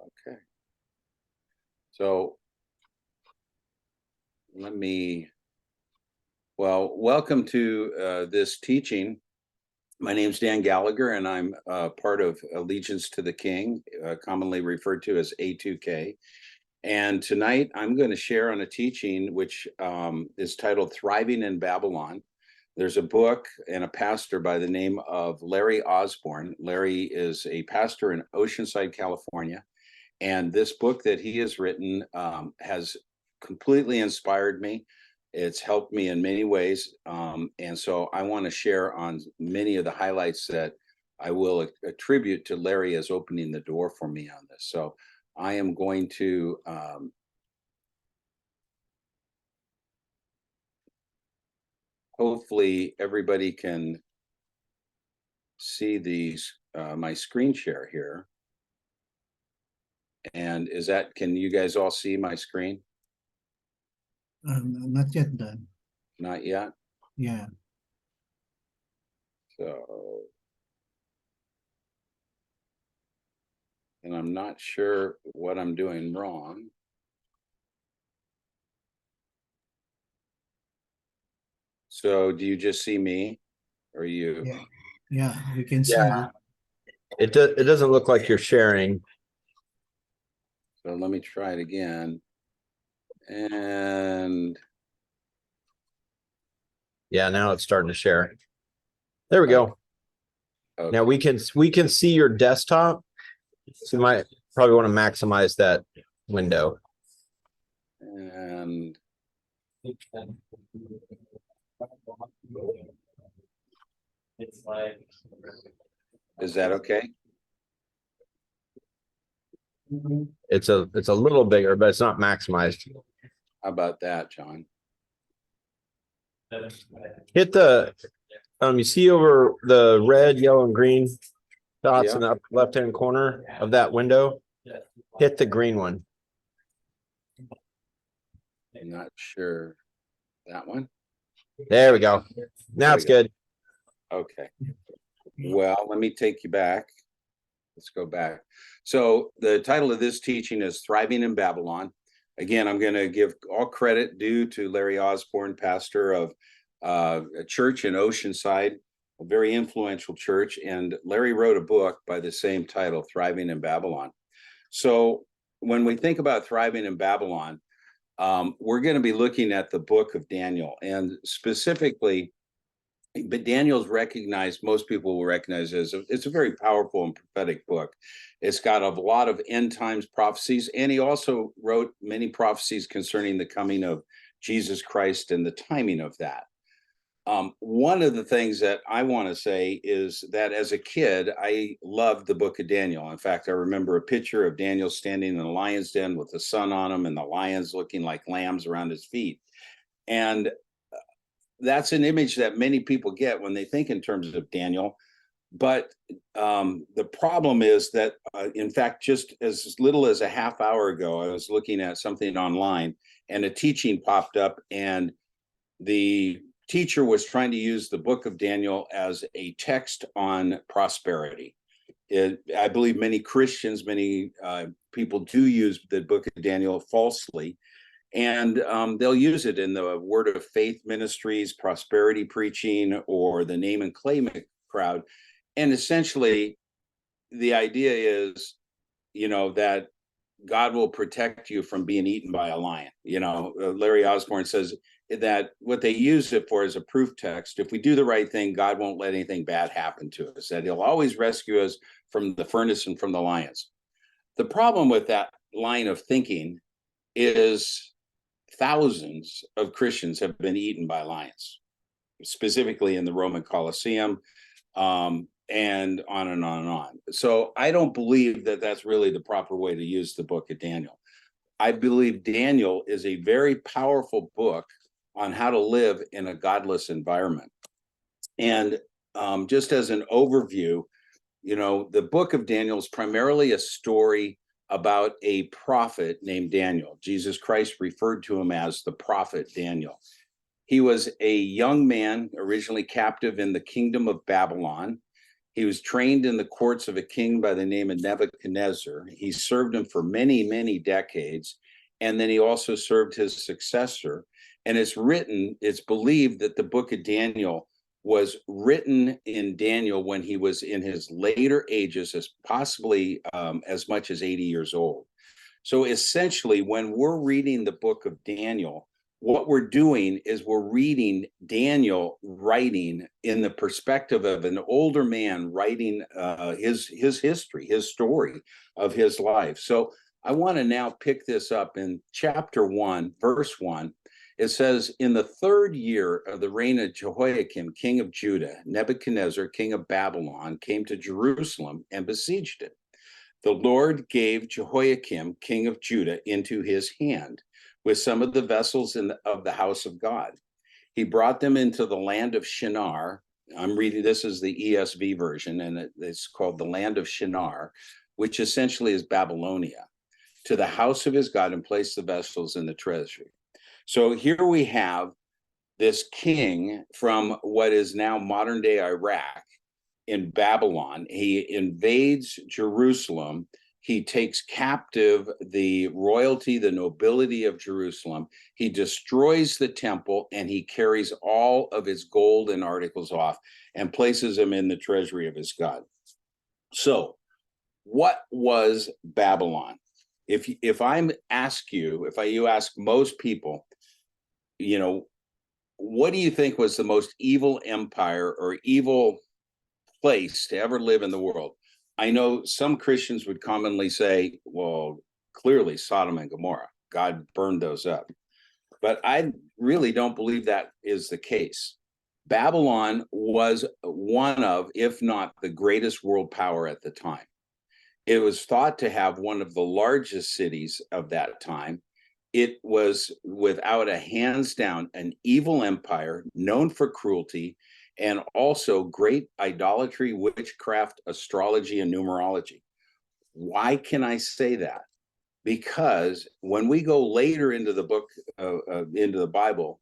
Okay. So welcome to this teaching. My name's Dan Gallagher, and I'm part of Allegiance to the King, commonly referred to as A2K. And tonight I'm going to share on a teaching which is titled Thriving in Babylon. There's a book and a pastor by the name of Larry Osborne. Larry is a pastor in Oceanside, California. And this book that he has written has completely inspired me. It's helped me in many ways. And so I want to share on many of the highlights that I will attribute to Larry as opening the door for me on this. So I am going to hopefully everybody can see these my screen share here. And can you guys all see my screen? Not yet done. Not yet? Yeah. So, and I'm not sure what I'm doing wrong. So do you just see me or you? Yeah, we can see Yeah. It doesn't look like you're sharing. So let me try it again. And yeah, now it's starting to share. There we go. okay. Now we can see your desktop. So you might probably want to maximize that window. And it's like, is that okay? It's a little bigger, but it's not maximized. How about that, John? Hit the you see over the red, yellow, and green dots in the upper left-hand corner of that window. Hit the green one. I'm not sure. That one? There we go. Now it's good. Okay. Well, let me take you back. Let's go back. So the title of this teaching is Thriving in Babylon. Again, I'm going to give all credit due to Larry Osborne, pastor of a church in Oceanside, a very influential church. And Larry wrote a book by the same title, Thriving in Babylon. So when we think about thriving in Babylon, we're going to be looking at the book of Daniel, and specifically, but Daniel's recognized, most people will recognize as it's a very powerful and prophetic book. It's got a lot of end times prophecies, and he also wrote many prophecies concerning the coming of Jesus Christ and the timing of that. One of the things that I want to say is that as a kid, I loved the book of Daniel. In fact, I remember a picture of Daniel standing in the lion's den with the sun on him and the lions looking like lambs around his feet. And that's an image that many people get when they think in terms of Daniel. But the problem is that, in fact, just as little as a half hour ago, I was looking at something online and a teaching popped up, and the teacher was trying to use the book of Daniel as a text on prosperity. I believe many Christians, many people do use the book of Daniel falsely. And they'll use it in the Word of Faith ministries, prosperity preaching, or the name and claim crowd. And essentially, the idea is, that God will protect you from being eaten by a lion. Larry Osborne says that what they use it for is a proof text. If we do the right thing, God won't let anything bad happen to us, that he'll always rescue us from the furnace and from the lions. The problem with that line of thinking is thousands of Christians have been eaten by lions, specifically in the Roman Colosseum, and on and on and on. So I don't believe that that's really the proper way to use the book of Daniel. I believe Daniel is a very powerful book on how to live in a godless environment. And just as an overview, the book of Daniel is primarily a story about a prophet named Daniel. Jesus Christ referred to him as the prophet Daniel. He was a young man, originally captive in the kingdom of Babylon. He was trained in the courts of a king by the name of Nebuchadnezzar. He served him for many, many decades. And then he also served his successor. And it's believed that the book of Daniel was written in Daniel when he was in his later ages, as possibly as much as 80 years old. So essentially, when we're reading the book of Daniel, what we're doing is we're reading Daniel writing in the perspective of an older man writing his history, his story of his life. So I want to now pick this up in chapter 1, verse 1. It says, in the 3rd year of the reign of Jehoiakim, king of Judah, Nebuchadnezzar, king of Babylon, came to Jerusalem and besieged it. The Lord gave Jehoiakim, king of Judah, into his hand with some of the vessels of the house of God. He brought them into the land of Shinar. I'm reading, this is the ESV version, and it's called the land of Shinar, which essentially is Babylonia, to the house of his God, and placed the vessels in the treasury. So here we have this king from what is now modern day Iraq in Babylon. He invades Jerusalem. He takes captive the royalty, the nobility of Jerusalem. He destroys the temple, and he carries all of his gold and articles off and places them in the treasury of his God. So what was Babylon? If you ask most people, what do you think was the most evil empire or evil place to ever live in the world? I know some Christians would commonly say, well, clearly Sodom and Gomorrah. God burned those up. But I really don't believe that is the case. Babylon was one of, if not the greatest world power at the time. It was thought to have one of the largest cities of that time. It was, without a hands down, an evil empire known for cruelty and also great idolatry, witchcraft, astrology, and numerology. Why can I say that? Because when we go later into the book, into the Bible,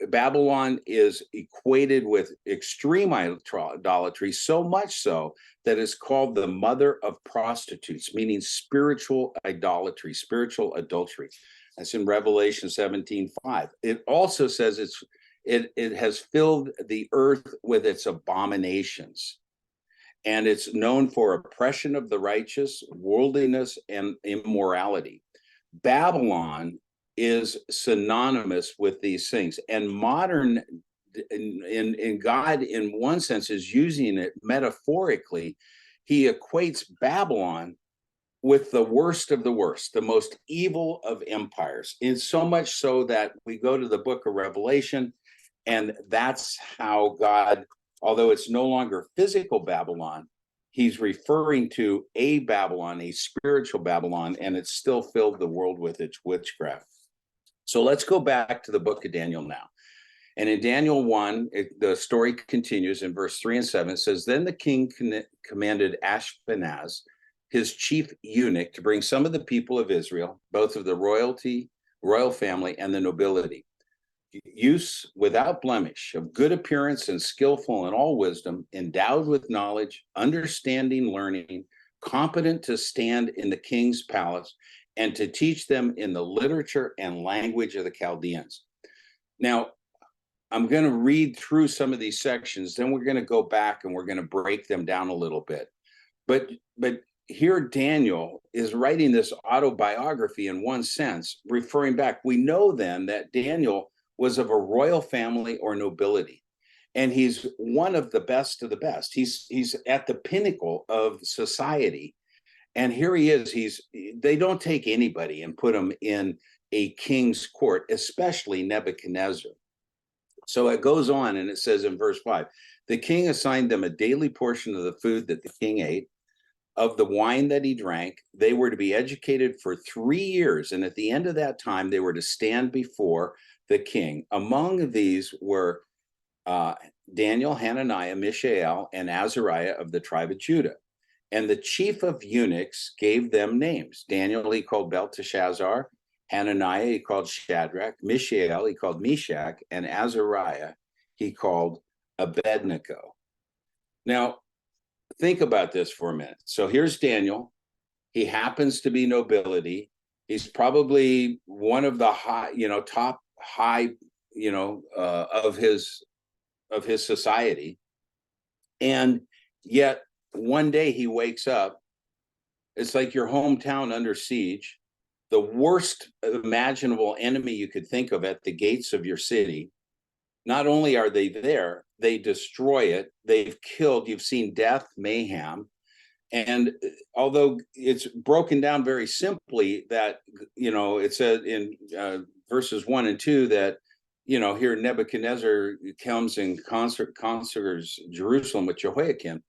Babylon is equated with extreme idolatry, so much so that it's called the mother of prostitutes, meaning spiritual idolatry, spiritual adultery. That's in Revelation 17:5. It also says it has filled the earth with its abominations. And it's known for oppression of the righteous, worldliness, and immorality. Babylon is synonymous with these things. And modern, in God, in one sense, is using it metaphorically. He equates Babylon with the worst of the worst, the most evil of empires. And so much so that we go to the book of Revelation, and that's how God, although it's no longer physical Babylon, he's referring to a Babylon, a spiritual Babylon, and it's still filled the world with its witchcraft. So let's go back to the book of Daniel now. And in Daniel 1, the story continues in verse 3 and 7. It says, then the king commanded Ashpenaz, his chief eunuch, to bring some of the people of Israel, both of the royal family, and the nobility, use without blemish, of good appearance and skillful in all wisdom, endowed with knowledge, understanding, learning, competent to stand in the king's palace, and to teach them in the literature and language of the Chaldeans. Now, I'm going to read through some of these sections, then we're going to go back and we're going to break them down a little bit. But here Daniel is writing this autobiography in one sense, referring back. We know then that Daniel was of a royal family or nobility, and he's one of the best of the best. He's at the pinnacle of society. And here he is. They don't take anybody and put him in a king's court, especially Nebuchadnezzar. So it goes on, and it says in verse 5, the king assigned them a daily portion of the food that the king ate, of the wine that he drank. They were to be educated for 3 years, and at the end of that time, they were to stand before the king. Among these were Daniel, Hananiah, Mishael, and Azariah of the tribe of Judah. And the chief of eunuchs gave them names. Daniel he called Belteshazzar, Hananiah he called Shadrach, Mishael he called Meshach, and Azariah he called Abednego. Now, think about this for a minute. So here's Daniel. He happens to be nobility. He's probably one of the high, top high, of his society. And yet one day he wakes up. It's like your hometown under siege, the worst imaginable enemy you could think of at the gates of your city. Not only are they there, they destroy it. They've killed, you've seen death, mayhem. And although it's broken down very simply that, it said in verses 1 and 2 that, here Nebuchadnezzar comes and conquers Jerusalem with Jehoiakim.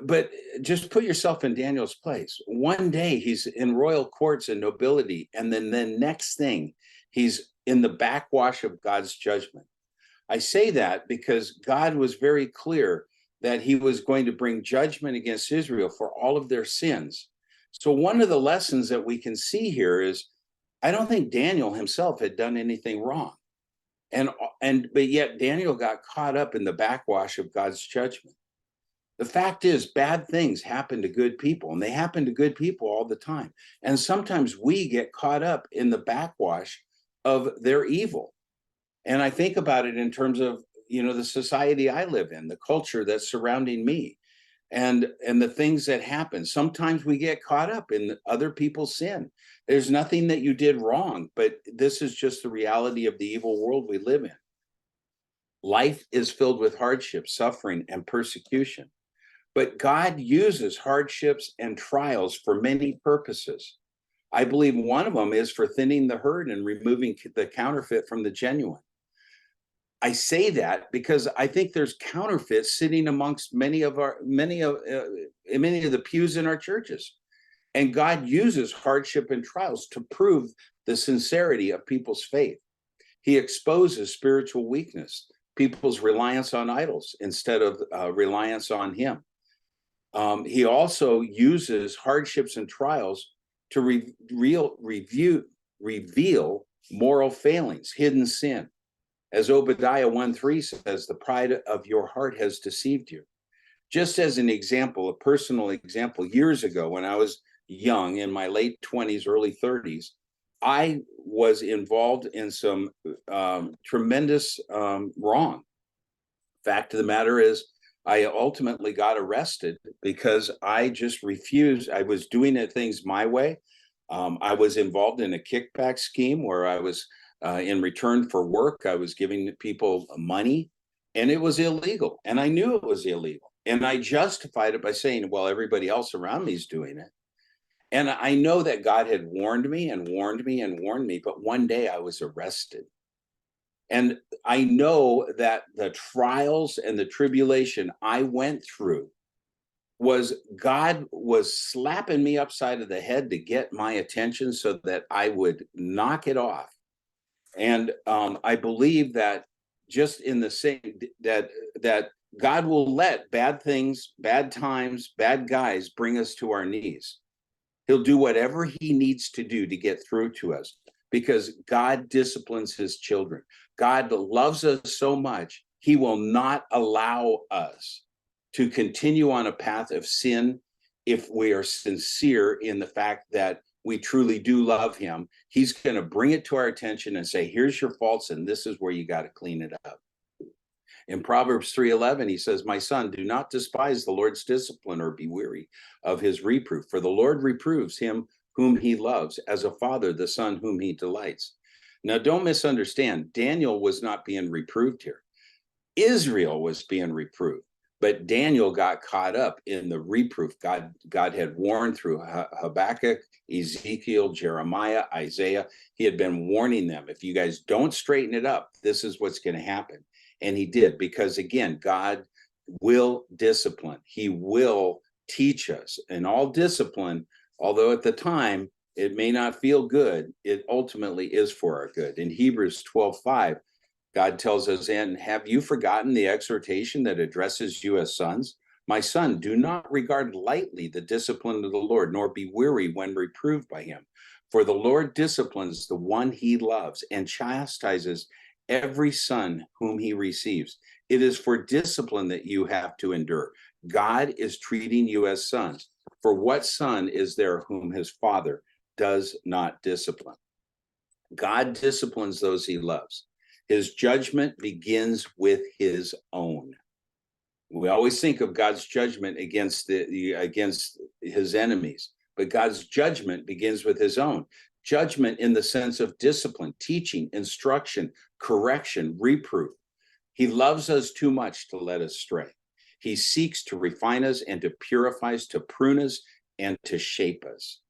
But just put yourself in Daniel's place. One day he's in royal courts and nobility, and then the next thing he's in the backwash of God's judgment. I say that because God was very clear that he was going to bring judgment against Israel for all of their sins. So one of the lessons that we can see here is, I don't think Daniel himself had done anything wrong. But yet Daniel got caught up in the backwash of God's judgment. The fact is, bad things happen to good people, and they happen to good people all the time. And sometimes we get caught up in the backwash of their evil. And I think about it in terms of, the society I live in, the culture that's surrounding me, and the things that happen. Sometimes we get caught up in other people's sin. There's nothing that you did wrong, but this is just the reality of the evil world we live in. Life is filled with hardship, suffering, and persecution. But God uses hardships and trials for many purposes. I believe one of them is for thinning the herd and removing the counterfeit from the genuine. I say that because I think there's counterfeits sitting amongst many of the pews in our churches. And God uses hardship and trials to prove the sincerity of people's faith. He exposes spiritual weakness, people's reliance on idols instead of reliance on him. He also uses hardships and trials to reveal moral failings, hidden sin. As Obadiah 1:3 says, the pride of your heart has deceived you. Just as an example, a personal example, years ago when I was young, in my late 20s, early 30s, I was involved in some tremendous wrong. Fact of the matter is, I ultimately got arrested because I just refused. I was doing things my way. I was involved in a kickback scheme where I was, in return for work, I was giving people money, and it was illegal. And I knew it was illegal. And I justified it by saying, well, everybody else around me is doing it. And I know that God had warned me and warned me and warned me, but one day I was arrested. And I know that the trials and the tribulation I went through was God was slapping me upside of the head to get my attention so that I would knock it off. And I believe that just in the same that God will let bad things, bad times, bad guys bring us to our knees. He'll do whatever he needs to do to get through to us, because God disciplines his children. God loves us so much, he will not allow us to continue on a path of sin if we are sincere in the fact that we truly do love him. He's going to bring it to our attention and say, here's your faults, and this is where you got to clean it up. In Proverbs 3:11, he says, my son, do not despise the Lord's discipline or be weary of his reproof, for the Lord reproves him whom he loves, as a father the son whom he delights. Now, don't misunderstand. Daniel was not being reproved here. Israel was being reproved, but Daniel got caught up in the reproof. God had warned through Habakkuk, Ezekiel, Jeremiah, Isaiah. He had been warning them, if you guys don't straighten it up, this is what's going to happen. And he did, because again, God will discipline. He will teach us. And all discipline, although at the time it may not feel good, it ultimately is for our good. In Hebrews 12:5, God tells us, and have you forgotten the exhortation that addresses you as sons? My son, do not regard lightly the discipline of the Lord, nor be weary when reproved by him. For the Lord disciplines the one he loves and chastises every son whom he receives. It is for discipline that you have to endure. God is treating you as sons. For what son is there whom his father does not discipline? God disciplines those he loves. His judgment begins with his own. We always think of God's judgment against his enemies, but God's judgment begins with his own. Judgment in the sense of discipline, teaching, instruction, correction, reproof. He loves us too much to let us stray. He seeks to refine us and to purify us, to prune us and to shape us.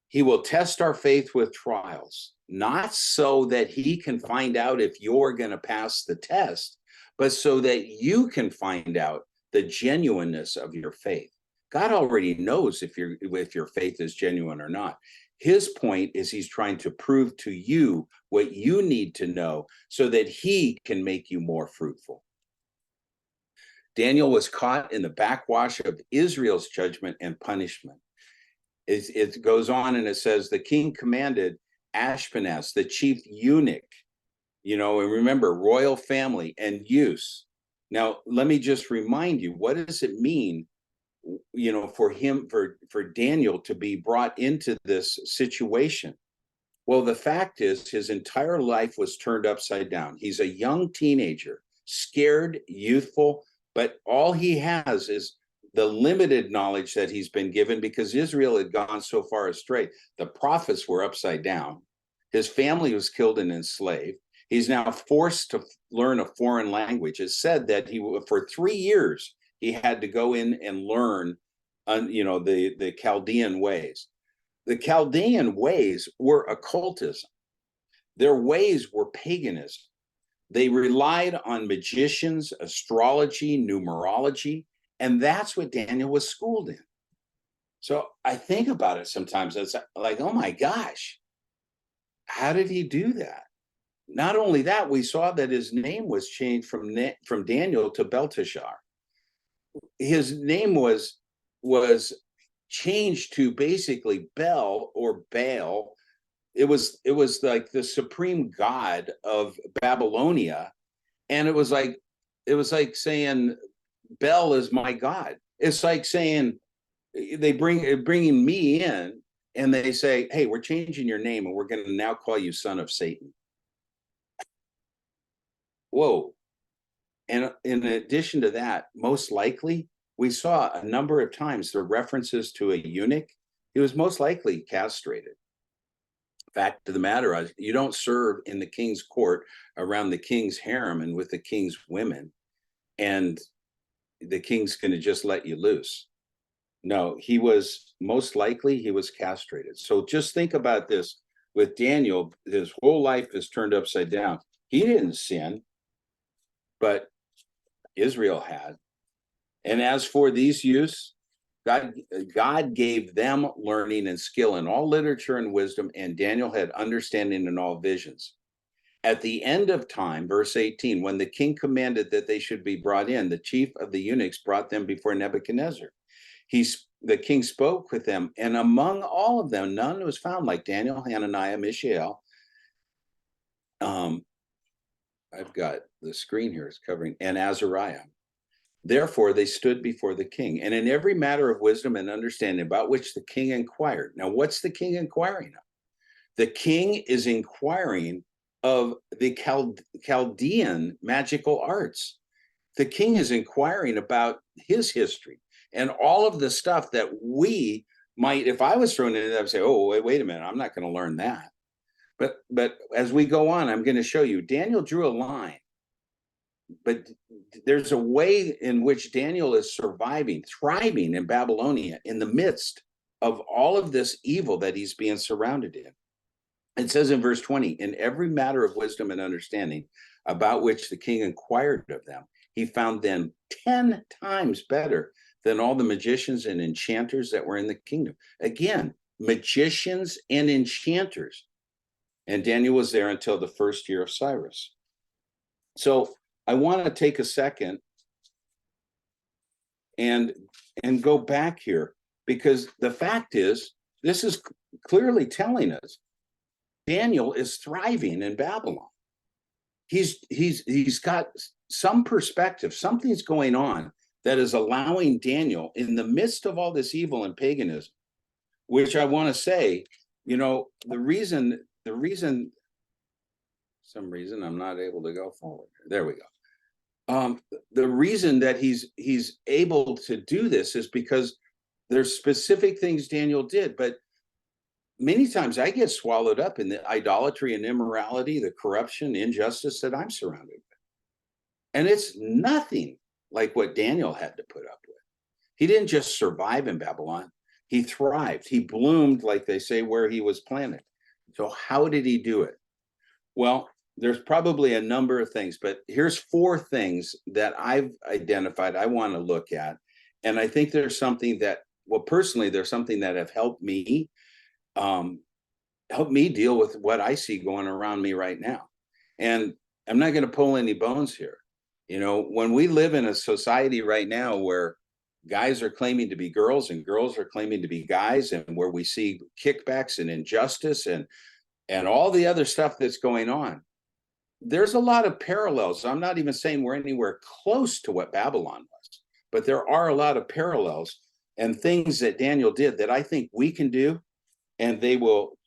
He will test our faith with trials, not so that he can find out if you're going to pass the test, but so that you can find out the genuineness of your faith. God already knows if your faith is genuine or not. His point is he's trying to prove to you what you need to know so that he can make you more fruitful. Daniel was caught in the backwash of Israel's judgment and punishment. It goes on and it says, the king commanded Ashpenaz, the chief eunuch, and remember, royal family and use. Now, let me just remind you, what does it mean, for Daniel to be brought into this situation? Well, the fact is his entire life was turned upside down. He's a young teenager, scared, youthful, but all he has is the limited knowledge that he's been given because Israel had gone so far astray. The prophets were upside down. His family was killed and enslaved. He's now forced to learn a foreign language. It's said that for 3 years, he had to go in and learn, the Chaldean ways. The Chaldean ways were occultism. Their ways were paganism. They relied on magicians, astrology, numerology, and that's what Daniel was schooled in. So I think about it sometimes. It's like, oh my gosh, how did he do that? Not only that, we saw that his name was changed from Daniel to Belteshazzar. His name was changed to basically Bel or Baal. It was like the supreme god of Babylonia, and it was like saying Bel is my god. It's like saying they bringing me in and they say, hey, we're changing your name and we're going to now call you son of Satan. Whoa. And in addition to that, most likely we saw a number of times the references to a eunuch. He was most likely castrated. Fact of the matter is, you don't serve in the king's court around the king's harem and with the king's women, and the king's going to just let you loose. No, he was castrated. So just think about this with Daniel. His whole life is turned upside down. He didn't sin, but Israel had. And as for these youths, God gave them learning and skill in all literature and wisdom, and Daniel had understanding in all visions. At the end of time, verse 18, when the king commanded that they should be brought in, the chief of the eunuchs brought them before Nebuchadnezzar. The king spoke with them, and among all of them, none was found like Daniel, Hananiah, Mishael. I've got the screen here, it's covering, and Azariah. Therefore, they stood before the king, and in every matter of wisdom and understanding about which the king inquired. Now, what's the king inquiring of? The king is inquiring of the Chaldean magical arts. The king is inquiring about his history and all of the stuff that we might, if I was thrown into that, I would say, oh, wait a minute, I'm not going to learn that. But as we go on, I'm going to show you, Daniel drew a line. But there's a way in which Daniel is surviving, thriving in Babylonia in the midst of all of this evil that he's being surrounded in. It says in verse 20, in every matter of wisdom and understanding about which the king inquired of them, he found them 10 times better than all the magicians and enchanters that were in the kingdom. Again, magicians and enchanters. And Daniel was there until the first year of Cyrus. So I want to take a second and go back here, because the fact is, this is clearly telling us Daniel is thriving in Babylon. He's got some perspective. Something's going on that is allowing Daniel in the midst of all this evil and paganism, which I want to say, you know, some reason I'm not able to go forward. There we go. The reason that he's able to do this is because there's specific things Daniel did, but many times I get swallowed up in the idolatry and immorality, the corruption, injustice that I'm surrounded with. And it's nothing like what Daniel had to put up with. He didn't just survive in Babylon. He thrived. He bloomed, like they say, where he was planted. So how did he do it? Well, there's probably a number of things, but here's 4 things that I've identified I want to look at. And I think there's something that, well, personally, there's something that have helped me deal with what I see going around me right now. And I'm not going to pull any bones here. You know, when we live in a society right now where guys are claiming to be girls and girls are claiming to be guys, and where we see kickbacks and injustice and all the other stuff that's going on, there's a lot of parallels. I'm not even saying we're anywhere close to what Babylon was, but there are a lot of parallels and things that Daniel did that I think we can do, and they will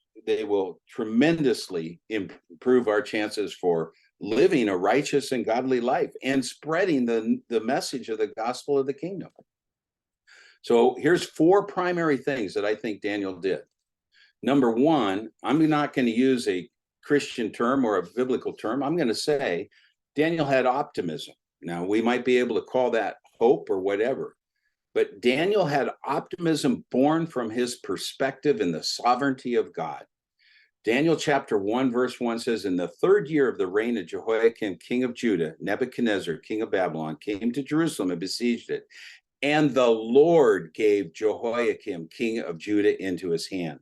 tremendously improve our chances for living a righteous and godly life and spreading the message of the gospel of the kingdom. So here's 4 primary things that I think Daniel did. Number 1, I'm not going to use a Christian term or a biblical term. I'm going to say Daniel had optimism. Now, we might be able to call that hope or whatever, but Daniel had optimism born from his perspective in the sovereignty of God. Daniel chapter 1, verse 1 says, in the 3rd year of the reign of Jehoiakim, king of Judah, Nebuchadnezzar, king of Babylon, came to Jerusalem and besieged it. And the Lord gave Jehoiakim, king of Judah, into his hand.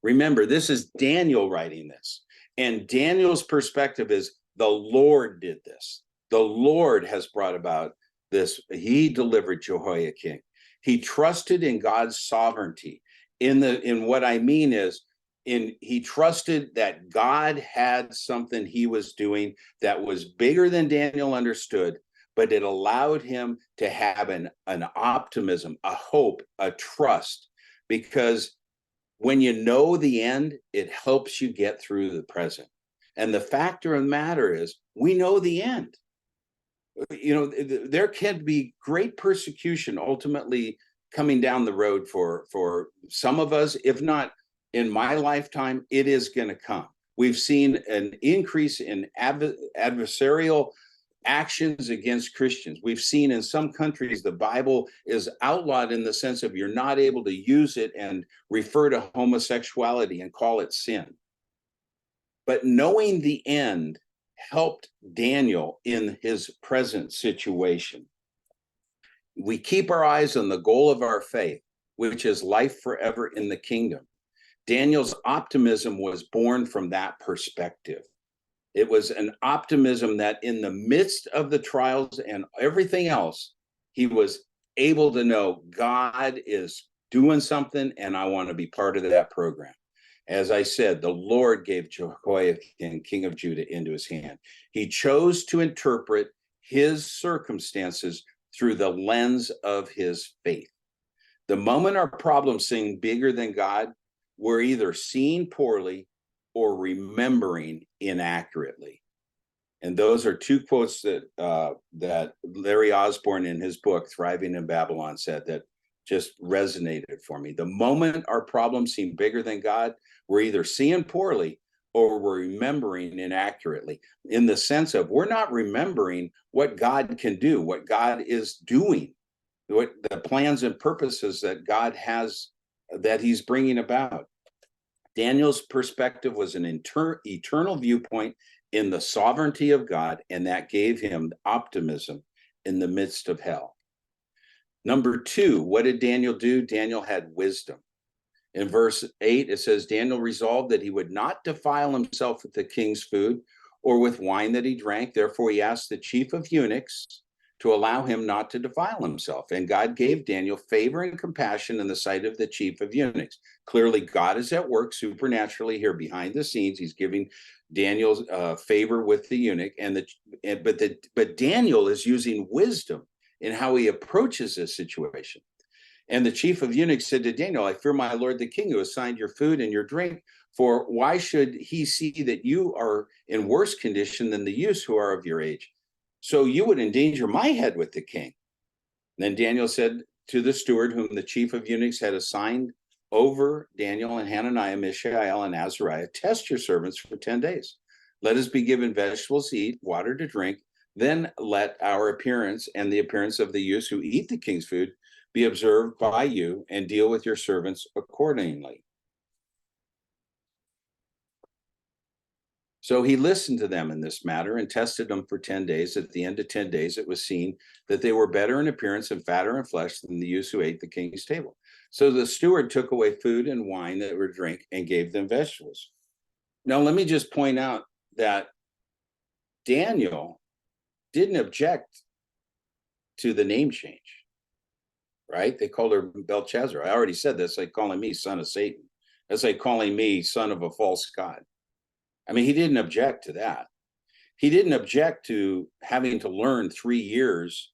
Remember, this is Daniel writing this. And Daniel's perspective is the Lord did this. The Lord has brought about this. He delivered Jehoiakim. He trusted in God's sovereignty. In what I mean is, he trusted that God had something he was doing that was bigger than Daniel understood, but it allowed him to have an optimism, a hope, a trust, because when you know the end, it helps you get through the present. And the factor of the matter is, we know the end. You know, there can be great persecution ultimately coming down the road for some of us, if not in my lifetime, it is going to come. We've seen an increase in adversarial actions against Christians. We've seen in some countries the Bible is outlawed in the sense of you're not able to use it and refer to homosexuality and call it sin. But knowing the end helped Daniel in his present situation. We keep our eyes on the goal of our faith, which is life forever in the kingdom. Daniel's optimism was born from that perspective. It was an optimism that in the midst of the trials and everything else, he was able to know God is doing something and I want to be part of that program. As I said, the Lord gave Jehoiakim, king of Judah, into his hand. He chose to interpret his circumstances through the lens of his faith. The moment our problems seem bigger than God, we're either seeing poorly or remembering inaccurately. And those are 2 quotes that Larry Osborne in his book, Thriving in Babylon, said that just resonated for me. The moment our problems seem bigger than God, we're either seeing poorly or we're remembering inaccurately, in the sense of we're not remembering what God can do, what God is doing, what the plans and purposes that God has, that he's bringing about. Daniel's perspective was an eternal viewpoint in the sovereignty of God, and that gave him optimism in the midst of hell. Number 2, what did Daniel do? Daniel had wisdom. In verse 8, it says, Daniel resolved that he would not defile himself with the king's food or with wine that he drank. Therefore, he asked the chief of eunuchs to allow him not to defile himself. And God gave Daniel favor and compassion in the sight of the chief of eunuchs. Clearly, God is at work supernaturally here behind the scenes. He's giving Daniel's favor with the eunuch, but Daniel is using wisdom in how he approaches this situation. And the chief of eunuchs said to Daniel, I fear my lord the king, who assigned your food and your drink, for why should he see that you are in worse condition than the youths who are of your age? So you would endanger my head with the king. Then Daniel said to the steward, whom the chief of eunuchs had assigned over Daniel and Hananiah, Mishael, and Azariah, test your servants for 10 days. Let us be given vegetables to eat, water to drink. Then let our appearance and the appearance of the youths who eat the king's food be observed by you, and deal with your servants accordingly. So he listened to them in this matter and tested them for 10 days. At the end of 10 days, it was seen that they were better in appearance and fatter in flesh than the youths who ate the king's table. So the steward took away food and wine that were drink and gave them vegetables. Now, let me just point out that Daniel didn't object to the name change, right? They called her Belshazzar. I already said this, like calling me son of Satan. That's like calling me son of a false god. I mean, he didn't object to that. He didn't object to having to learn 3 years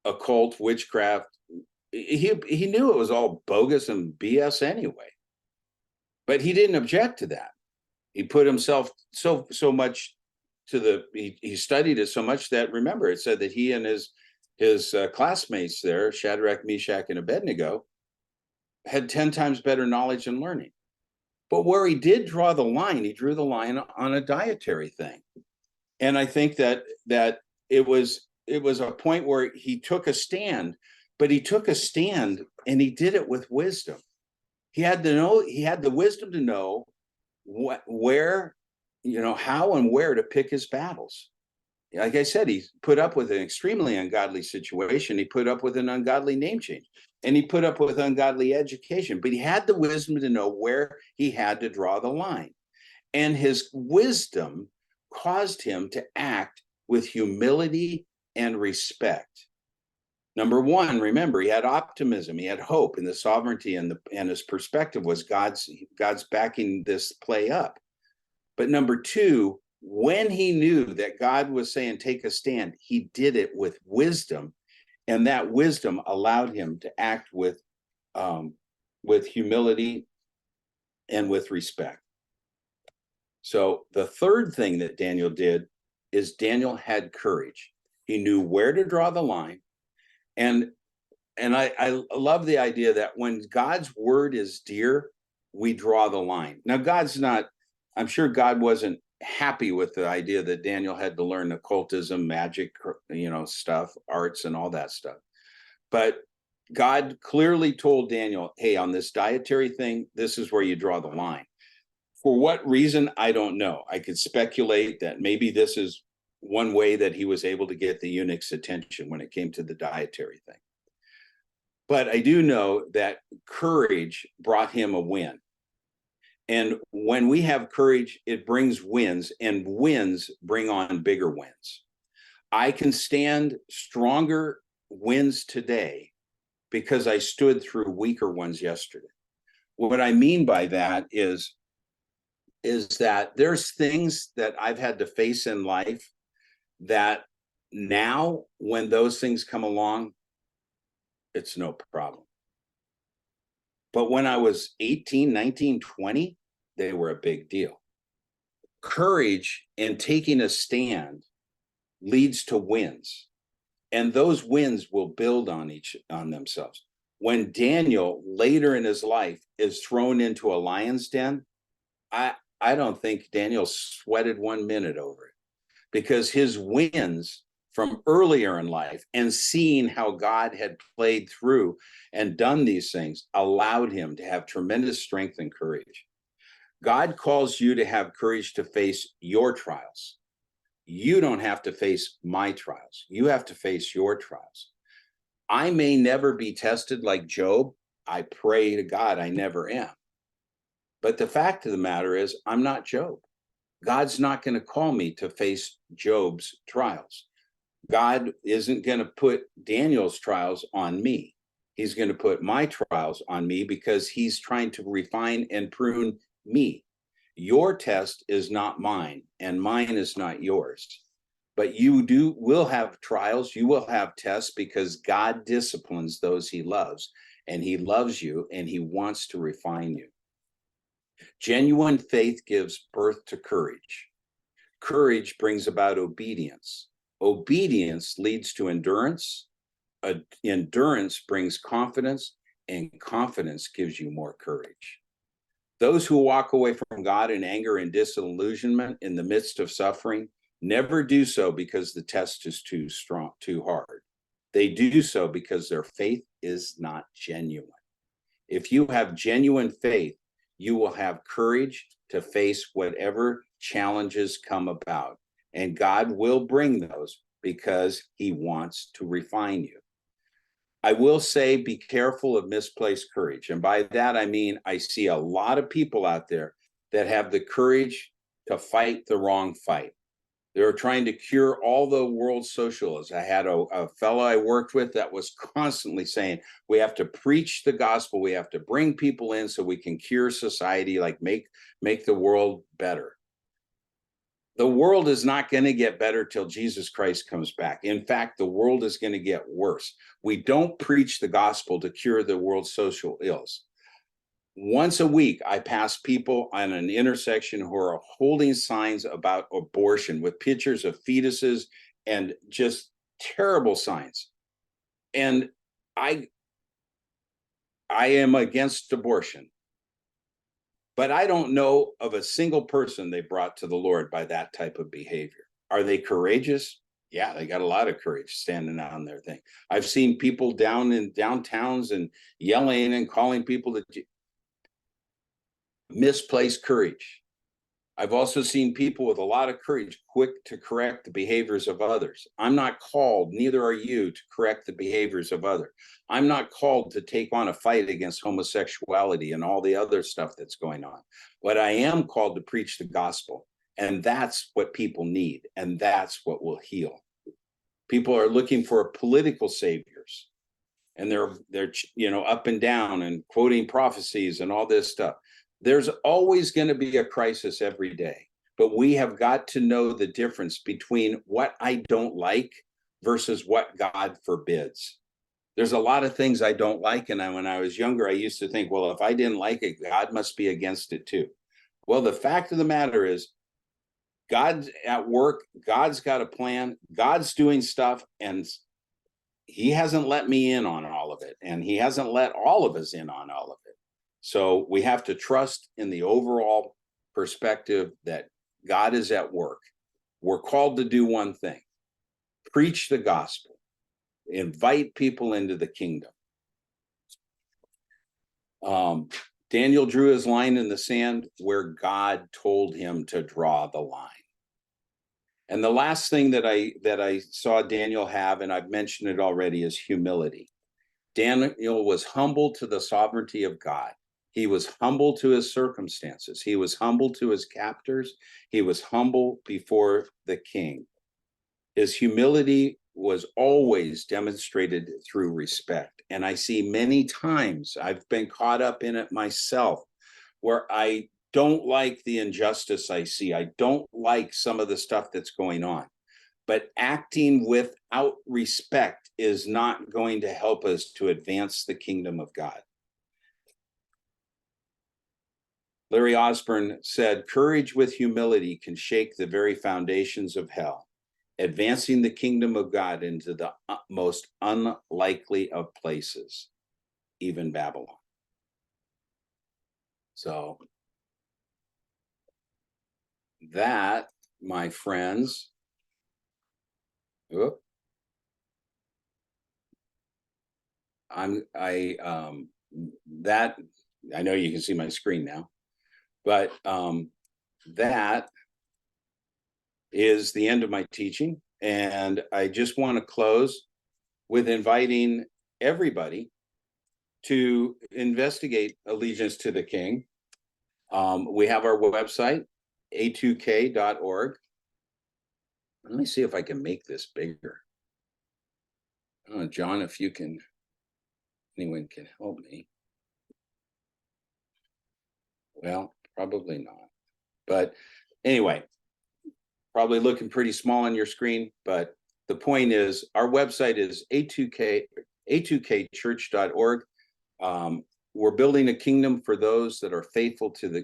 occult witchcraft. He knew it was all bogus and BS anyway, but he didn't object to that. He put himself so much to he studied it so much that, remember, it said that he and his classmates there, Shadrach, Meshach, and Abednego, had 10 times better knowledge and learning. But where he did draw the line, he drew the line on a dietary thing. And I think that it was a point where he took a stand, but he took a stand and he did it with wisdom. He had the wisdom to know where, how and where to pick his battles. Like I said, he put up with an extremely ungodly situation. He put up with an ungodly name change, and he put up with ungodly education, but he had the wisdom to know where he had to draw the line. And his wisdom caused him to act with humility and respect. Number one, remember, he had optimism, he had hope in the sovereignty, and his perspective was God's backing this play up. But number two, when he knew that God was saying, take a stand, he did it with wisdom. And that wisdom allowed him to act with humility and with respect. So the third thing that Daniel did is Daniel had courage. He knew where to draw the line. And I love the idea that when God's word is dear, we draw the line. Now, I'm sure God wasn't happy with the idea that Daniel had to learn occultism, magic, stuff, arts, and all that stuff. But God clearly told Daniel, hey, on this dietary thing, this is where you draw the line. For what reason, I don't know. I could speculate that maybe this is one way that he was able to get the eunuch's attention when it came to the dietary thing. But I do know that courage brought him a win. And when we have courage, it brings wins, and wins bring on bigger wins. I can stand stronger wins today because I stood through weaker ones yesterday. What I mean by that is that there's things that I've had to face in life that now, when those things come along, it's no problem. But when I was 18, 19, 20, they were a big deal. Courage and taking a stand leads to wins, and those wins will build on themselves. When Daniel later in his life is thrown into a lion's den, I don't think Daniel sweated 1 minute over it, because his wins from earlier in life and seeing how God had played through and done these things allowed him to have tremendous strength and courage. God calls you to have courage to face your trials. You don't have to face my trials. You have to face your trials. I may never be tested like Job. I pray to God I never am. But the fact of the matter is, I'm not Job. God's not going to call me to face Job's trials. God isn't going to put Daniel's trials on me. He's going to put my trials on me because he's trying to refine and prune me. Your test is not mine, and mine is not yours. But will have trials, you will have tests, because God disciplines those he loves, and he loves you and he wants to refine you. Genuine faith gives birth to courage. Courage brings about obedience. Obedience leads to endurance. Endurance brings confidence, and confidence gives you more courage. Those who walk away from God in anger and disillusionment in the midst of suffering never do so because the test is too strong, too hard. They do so because their faith is not genuine. If you have genuine faith, you will have courage to face whatever challenges come about. And God will bring those because he wants to refine you. I will say, be careful of misplaced courage. And by that, I mean, I see a lot of people out there that have the courage to fight the wrong fight. They're trying to cure all the world socialists. I had a fellow I worked with that was constantly saying, we have to preach the gospel. We have to bring people in so we can cure society, like make the world better. The world is not going to get better till Jesus Christ comes back. In fact, the world is going to get worse. We don't preach the gospel to cure the world's social ills. Once a week, I pass people on an intersection who are holding signs about abortion with pictures of fetuses and just terrible signs. And I am against abortion, but I don't know of a single person they brought to the Lord by that type of behavior. Are they courageous? Yeah, they got a lot of courage standing on their thing. I've seen people down in downtowns and yelling and calling people to misplaced courage. I've also seen people with a lot of courage quick to correct the behaviors of others. I'm not called, neither are you, to correct the behaviors of others. I'm not called to take on a fight against homosexuality and all the other stuff that's going on. But I am called to preach the gospel. And that's what people need. And that's what will heal. People are looking for political saviors. And they're up and down and quoting prophecies and all this stuff. There's always going to be a crisis every day, but we have got to know the difference between what I don't like versus what God forbids. There's a lot of things I don't like. And when I was younger, I used to think, well, if I didn't like it, God must be against it too. Well, the fact of the matter is, God's at work. God's got a plan. God's doing stuff. And he hasn't let me in on all of it. And he hasn't let all of us in on all of it. So we have to trust in the overall perspective that God is at work. We're called to do one thing: preach the gospel, invite people into the kingdom. Daniel drew his line in the sand where God told him to draw the line. And the last thing that I saw Daniel have, and I've mentioned it already, is humility. Daniel was humble to the sovereignty of God. He was humble to his circumstances. He was humble to his captors. He was humble before the king. His humility was always demonstrated through respect. And I see many times, I've been caught up in it myself, where I don't like the injustice I see. I don't like some of the stuff that's going on. But acting without respect is not going to help us to advance the kingdom of God. Larry Osborne said, courage with humility can shake the very foundations of hell, advancing the kingdom of God into the most unlikely of places, even Babylon. So that, my friends, that, I know you can see my screen now, but that is the end of my teaching. And I just want to close with inviting everybody to investigate allegiance to the King. We have our website, a2k.org. Let me see if I can make this bigger. I don't know, John, if you can, anyone can help me. Well, probably not. But anyway, probably looking pretty small on your screen, but the point is our website is a2kchurch.org. We're building a kingdom for those that are faithful to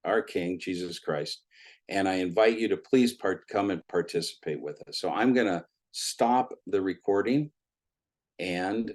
our King, Jesus Christ. And I invite you to please come and participate with us. So I'm going to stop the recording and